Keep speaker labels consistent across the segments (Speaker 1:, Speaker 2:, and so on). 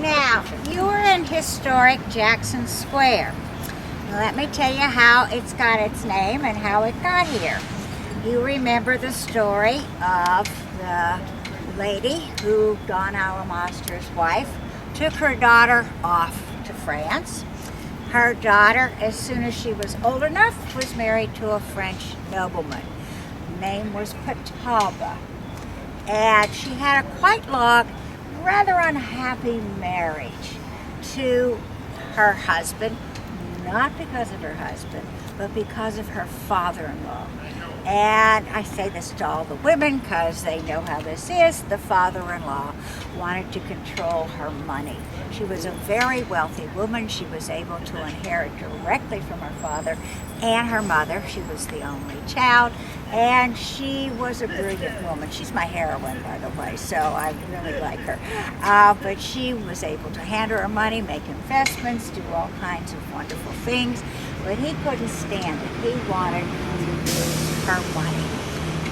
Speaker 1: Now, you are in historic Jackson Square. Let me tell you how it's got its name and how it got here. You remember the story of the lady who, Don Alamoster's wife, took her daughter off to France. Her daughter, as soon as she was old enough, was married to a French nobleman. Her name was Pataba. And she had a quite long, rather unhappy marriage to her husband, not because of her husband, but because of her father-in-law. And I say this to all the women because they know how this is. The father-in-law wanted to control her money. She was a very wealthy woman. She was able to inherit directly from her father and her mother. She was the only child, and she was a brilliant woman. She's my heroine, by the way, so I really like her. But she was able to handle her money, make investments, do all kinds of wonderful things, but he couldn't stand it. He wanted to use her money,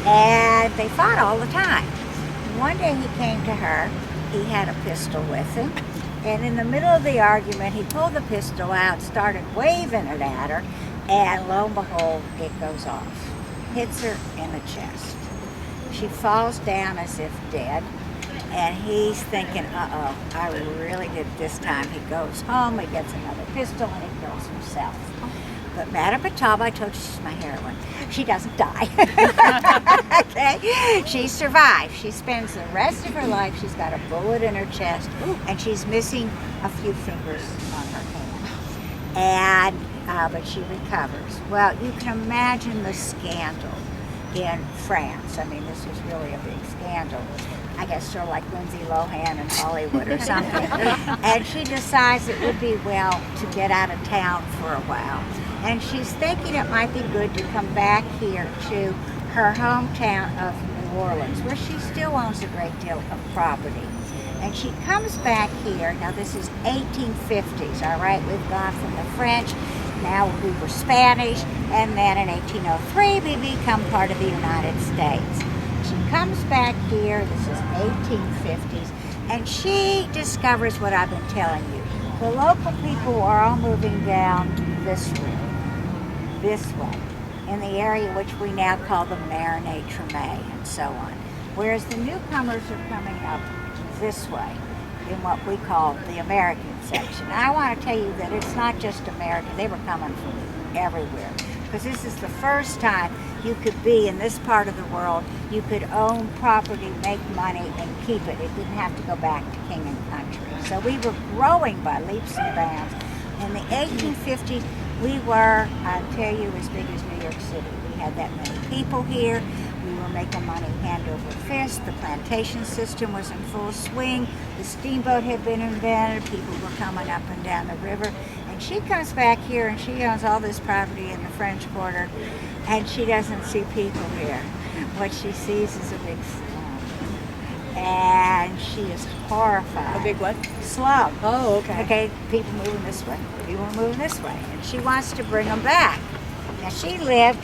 Speaker 1: and they fought all the time. One day he came to her. He had a pistol with him, and in the middle of the argument, he pulled the pistol out, started waving it at her, and lo and behold, it goes off. Hits her in the chest. She falls down as if dead, and he's thinking, uh-oh, I really did it this time. He goes home, he gets another pistol, and he kills himself. But Madame Pataba, I told you she's my heroine. She doesn't die. Okay? She survives. She spends the rest of her life, she's got a bullet in her chest, and she's missing a few fingers on her hand. And but she recovers. Well, you can imagine the scandal in France. I mean, this was really a big scandal. I guess sort of like Lindsay Lohan in Hollywood or something. And she decides it would be well to get out of town for a while. And she's thinking it might be good to come back here to her hometown of New Orleans, where she still owns a great deal of property. And she comes back here. Now this is 1850s, all right? We've gone from the French, now we were Spanish, and then in 1803 we become part of the United States. She comes back here, this is 1850s, and she discovers what I've been telling you. The local people are all moving down this way, in the area which we now call the Marinade Tremé and so on. Whereas the newcomers are coming up this way, in what we call the American section. And I want to tell you that it's not just America, they were coming from everywhere. Because this is the first time you could be in this part of the world, you could own property, make money, and keep it. It didn't have to go back to king and country. So we were growing by leaps and bounds. In the 1850s, we were, I'll tell you, as big as New York City. We had that many people here. We were making money hand over fist. The plantation system was in full swing. The steamboat had been invented. People were coming up and down the river. And she comes back here and she owns all this property in the French Quarter, and she doesn't see people here. What she sees is a big slum. And she is horrified.
Speaker 2: A big what?
Speaker 1: Slum.
Speaker 2: Oh, okay.
Speaker 1: Okay, people moving this way. People moving this way. And she wants to bring them back. Now she lived,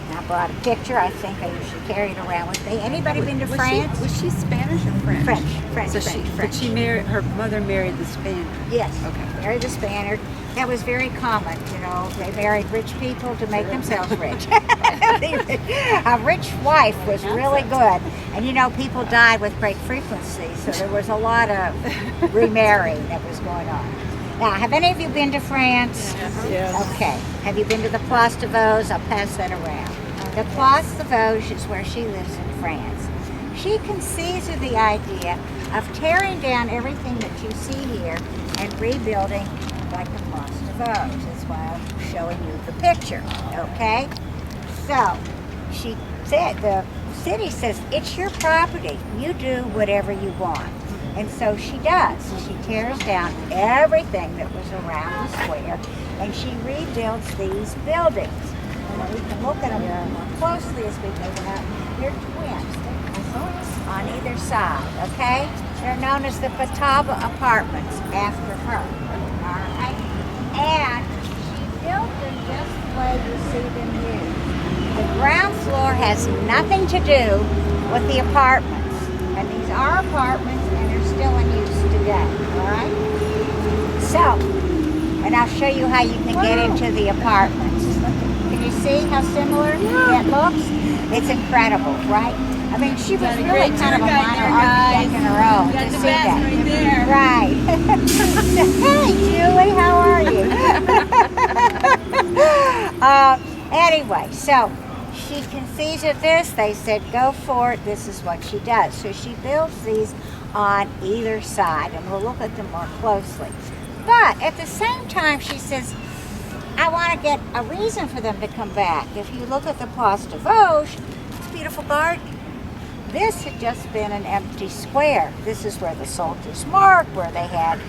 Speaker 1: and I brought a picture, I think I usually carry it around with me. Anybody been to France?
Speaker 2: Was she Spanish or French?
Speaker 1: French.
Speaker 2: But she married, her mother married the Spaniard.
Speaker 1: Yes.
Speaker 2: Okay.
Speaker 1: Married the Spaniard. That was very common, you know. They married rich people to make themselves rich. A rich wife was really good. And you know, people died with great frequency, so there was a lot of remarrying that was going on. Now, have any of you been to France?
Speaker 2: Yes.
Speaker 1: Okay. Have you been to the Place de Vosges? I'll pass that around. The Place de Vosges is where she lives in France. She conceives of the idea of tearing down everything that you see here and rebuilding like the Place de Vosges. That's why I'm showing you the picture, okay? So, she said, the city says, it's your property. You do whatever you want. And so she does. She tears down everything that was around the square, and she rebuilds these buildings. And we can look at them more closely as we go out. They're twins on either side, okay? They're known as the Pataba Apartments after her, all right? And she built them just the way you see them here. The ground floor has nothing to do with the apartments. And these are apartments, and they're still in use today, all right? So, and I'll show you how you can get into the apartments. Can you see how similar it looks? It's incredible, right? I mean, she was really kind of a minor architect in her own to see that. Right. Hey, Julie, how are you? Anyway, so she conceives of this. They said, go for it. This is what she does. So she builds these on either side, and we'll look at them more closely. But at the same time, she says, I want to get a reason for them to come back. If you look at the Place de Vosges, it's a beautiful garden. This had just been an empty square. This is where the soldiers marched, where they had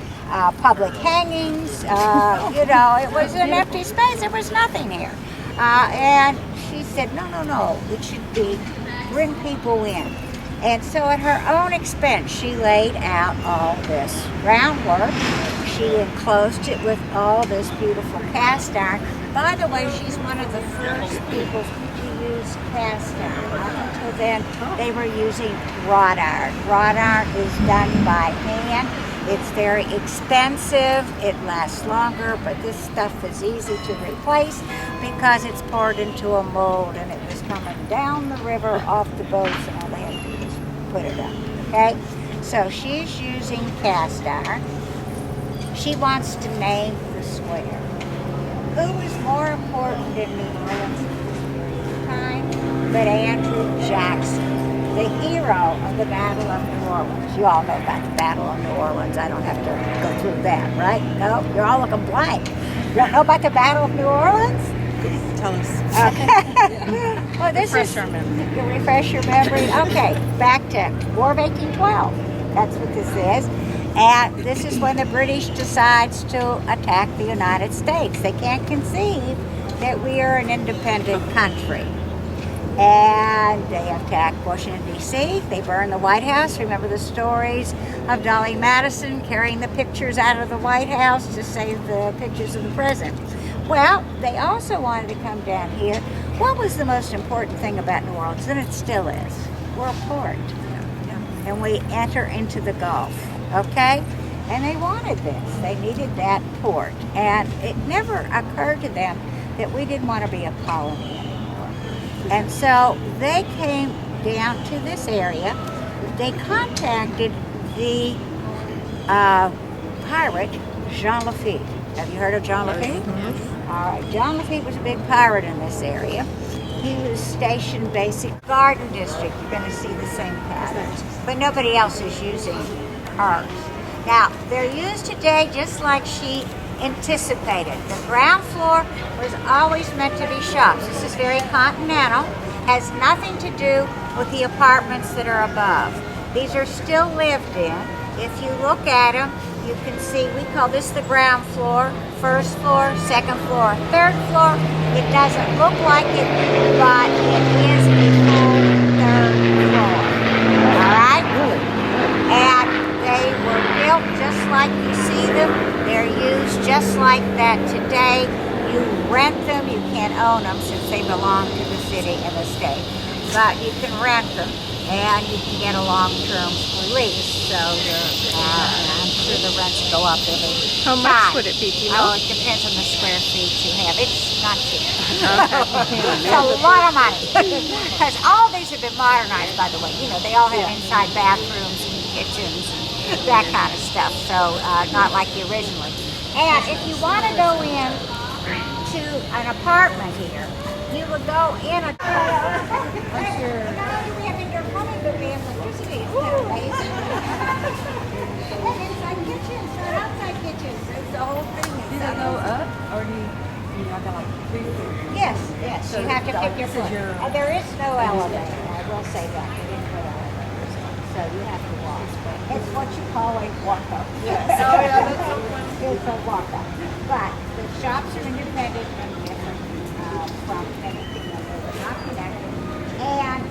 Speaker 1: public hangings. You know, it was an empty space. There was nothing here. And she said, no, it should be bring people in. And so at her own expense, she laid out all this groundwork. She enclosed it with all this beautiful cast iron. By the way, she's one of the first people to use cast iron. Up until then, they were using wrought iron. Wrought iron is done by hand. It's very expensive. It lasts longer, but this stuff is easy to replace because it's poured into a mold, and it was coming down the river off the boats, and all they had to do was put it up. Okay? So she's using cast iron. She wants to name the square. Who is more important in New Orleans at this period of time but Andrew Jackson, the hero of the Battle of New Orleans? You all know about the Battle of New Orleans. I don't have to go through that, right? No, you're all looking blank. You don't know about the Battle of New Orleans?
Speaker 2: Tell us.
Speaker 1: Okay. Well, this is to refresh your memory. Okay, back to War of 1812. That's what this is. And this is when the British decides to attack the United States. They can't conceive that we are an independent country. And they attack Washington, D.C. They burn the White House. Remember the stories of Dolly Madison carrying the pictures out of the White House to save the pictures of the president. Well, they also wanted to come down here. What was the most important thing about New Orleans? And it still is. We're a port. And we enter into the Gulf. Okay? And they wanted this. They needed that port. And it never occurred to them that we didn't want to be a colony anymore. And so they came down to this area. They contacted the pirate, Jean Lafitte. Have you heard of Jean Lafitte? Mm-hmm. All right. Jean Lafitte was a big pirate in this area. He was stationed basic garden district. You're going to see the same patterns. But nobody else is using hers. Now, they're used today just like she anticipated. The ground floor was always meant to be shops. This is very continental. Has nothing to do with the apartments that are above. These are still lived in. If you look at them, you can see we call this the ground floor, first floor, second floor, third floor. It doesn't look like it, but it is a full third floor. All right? And they were built just like you see them. They're used just like that today. You rent them. You can't own them since they belong to the city and the state. But you can rent them, and you can get a long-term lease. So I'm sure the rents go up every
Speaker 2: How much would it be? Do you know?
Speaker 1: Oh, it depends on the square feet you have. It's not cheap. It's a lot of money. Because all these have been modernized, by the way. You know, they all have inside bathrooms and kitchens and that kind of stuff. So not like the original. And if you want to go in to an apartment here, you would go in a... What's your... We have indoor plumbing, but we have electricity. It's kind of amazing. And inside kitchens, not outside kitchens. It's the whole thing.
Speaker 2: Do they go up, or do you have to like pick your...
Speaker 1: Yes.
Speaker 2: So
Speaker 1: You have to pick your foot. There is no elevator. I will say that. They didn't put elevators in. So you have to walk. It's what you call a walk-up. Yes. It's a walk-up. But the shops are independent and different from anything that they were not connected. And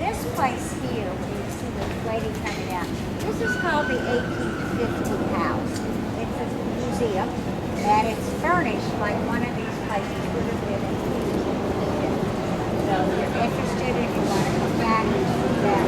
Speaker 1: this place here, where you see the lady coming out, this is called the 1850 house. It's a museum, and it's furnished like one of these places would have been in 1850. So if you're interested and you want to come back and see that,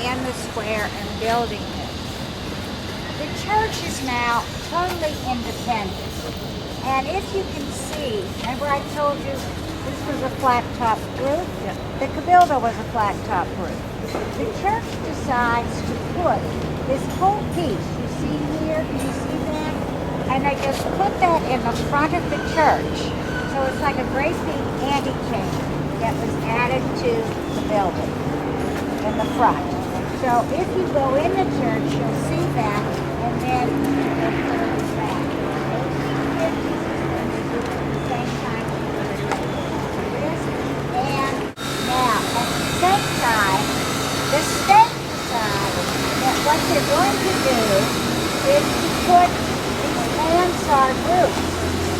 Speaker 1: In the square and building it. The church is now totally independent. And if you can see, remember I told you this was a flat top roof? Yeah. The Cabildo was a flat top roof. The church decides to put this whole piece, you see here, can you see that? And they just put that in the front of the church. So it's like a great big antechamber that was added to the building in the front. So if you go in the church, you'll see that, and then you'll turn back. Same time this. And now, at the same time, the state decided that what they're going to do is to put these mansard roofs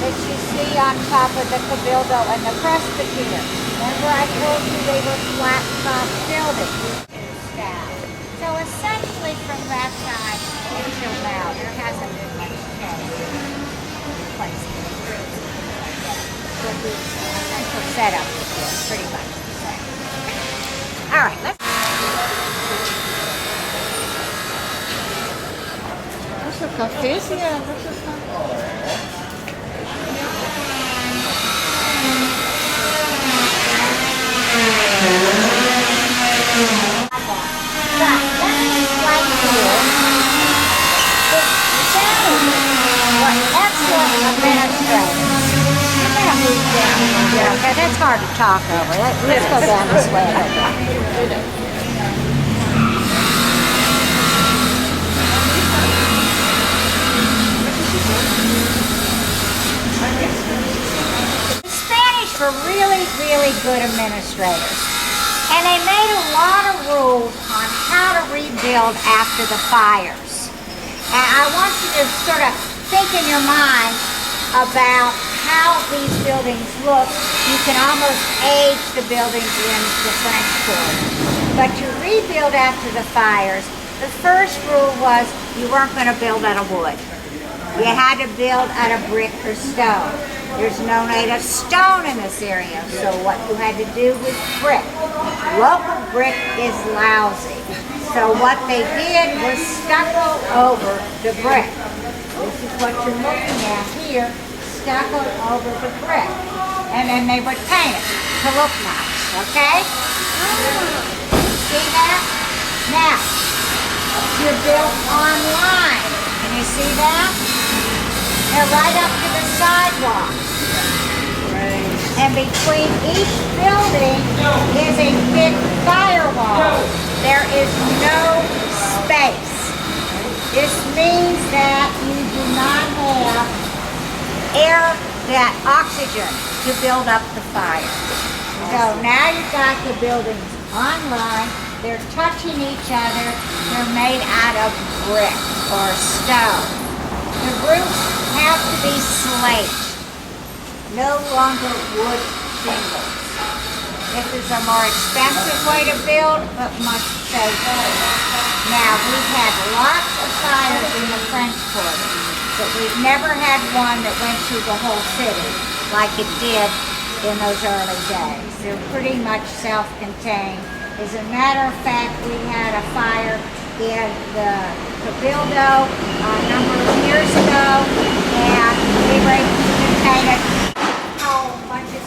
Speaker 1: that you see on top of the Cabildo and the Presbyterian. Remember I told you they were flat top buildings. So essentially from that time until now, there hasn't been much change in the place. But the essential setup is pretty much the same. All right, let's...
Speaker 2: Proszę kafesia, proszę
Speaker 1: Okay, that's hard to talk over. Let's go down this way. The Spanish were really, really good administrators. And they made a lot of rules on how to rebuild after the fires. And I want you to sort of think in your mind about how these buildings look. You can almost age the buildings in the French Quarters. But to rebuild after the fires, the first rule was you weren't going to build out of wood. You had to build out of brick or stone. There's no native stone in this area, so what you had to do was brick. Local brick is lousy. So what they did was stucco over the brick. This is what you're looking at here, stucco over the brick. And then they would paint it to look nice, okay? See that? Now, you're built on line. Can you see that? They're right up to the sidewalk. And between each building is a big firewall. There is no space. This means that you do not have air, that oxygen, to build up the fire. So now you've got the buildings online. They're touching each other. They're made out of brick or stone. The roofs have to be slate, no longer wood shingles. This is a more expensive way to build, but much safer. Now, we've had lots of fires in the French Quarter, but we've never had one that went through the whole city like it did in those early days. They're pretty much self-contained. As a matter of fact, we had a fire in the Cabildo a number of years ago, and we were able to contain it. How much is